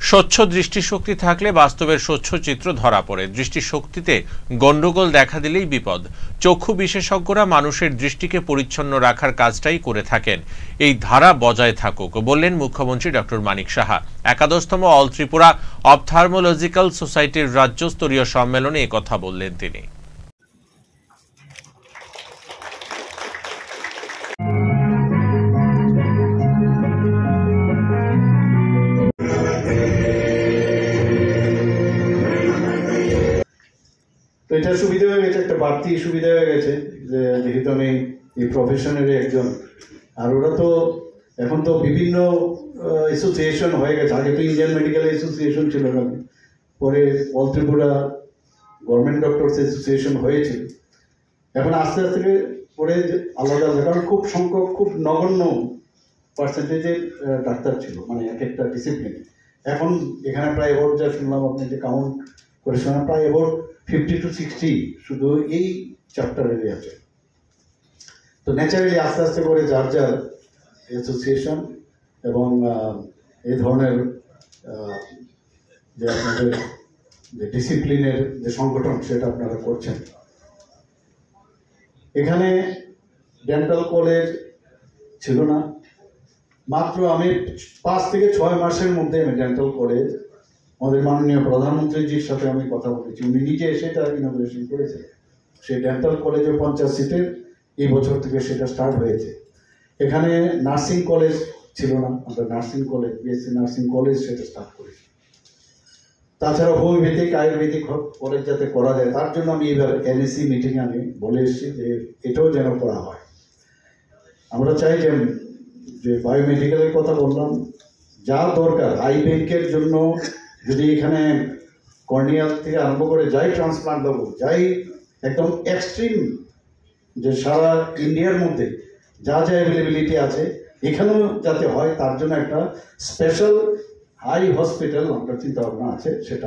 স্বচ্ছ দৃষ্টিশক্তি থাকলে বাস্তবের স্বচ্ছ চিত্র ধরা পড়ে। দৃষ্টিশক্তিতে গন্ডগোল দেখা দিলেই বিপদ। চক্ষু বিশেষজ্ঞরা মানুষের দৃষ্টিকে পরিচ্ছন্ন রাখার কাজটাই করে থাকেন। এই ধারা বজায় থাকুক বললেন মুখ্যমন্ত্রী ডক্টর মানিক সাহা। একাদশতম অল ত্রিপুরা অপথলমোলজিক্যাল সোসাইটির রাজ্যস্তরীয় সম্মেলনে একথা বললেন তিনি। তো এটা সুবিধা হয়ে গেছে, একটা বাড়তি সুবিধা হয়ে গেছে যে যেহেতু আমি এই প্রফেশনের একজন, আর ওরা তো এখন তো বিভিন্ন অ্যাসোসিয়েশন হয়ে গেছে। আগে তো ইন্ডিয়ান মেডিকেল অ্যাসোসিয়েশন ছিল না, পরে all Tripura government doctors association হয়েছে। এখন আস্তে আস্তে পরে আলাদা আলাদা, কারণ খুব সংখ্যক, খুব নগণ্য পার্সেন্টেজের ডাক্তার ছিল, মানে এক একটা ডিসিপ্লিনে। এখন এখানে প্রায় এবার যা শুনলাম, আপনি যে কাউন্ট করে শোনা, প্রায় এবার 50 to 60 শুধু এই চ্যাপ্টারেরই আছে। তো ন্যাচারালি আস্তে আস্তে করে যার যার অ্যাসোসিয়েশন এবং এই ধরনের যে আপনাদের যে ডিসিপ্লিনের যে সংগঠন, সেটা আপনারা করছেন। এখানে ডেন্টাল কলেজ ছিল না, মাত্র আমি 5 থেকে 6 মাসের মধ্যে আমি ডেন্টাল কলেজ, আমাদের মাননীয় প্রধানমন্ত্রীজির সাথে আমি কথা বলেছি, উনি নিজে এসে তার ইনোগ্রেশন করেছে। সেই ডেন্টাল কলেজে 50 সিটের এই বছর থেকে সেটা স্টার্ট হয়েছে। এখানে নার্সিং কলেজ ছিল না, আমরা nursing college, BSc nursing college সেটা স্টার্ট করেছি। তাছাড়া হোমিওপ্যাথিক আয়ুর্বেদিক কলেজ যাতে করা যায়, তার জন্য আমি এবার এনএসি মিটিংয়ে আমি বলে এসেছি যে এটাও যেন করা হয়। আমরা চাই যে বায়োমেডিকেলের কথা বললাম, যা দরকার আই ব্যাংকের জন্য, যদি এখানে কর্নিয়াল থেকে আরম্ভ করে যাই ট্রান্সপ্লান্ট দেবো, যাই একদম এক্সট্রিম, যে সারা ইন্ডিয়ার মধ্যে যা যা অ্যাভেলেবিলিটি আছে এখানেও যাতে হয়, তার জন্য একটা স্পেশাল হাই হসপিটাল আমরা চিন্তা ভাবনা আছে, সেটা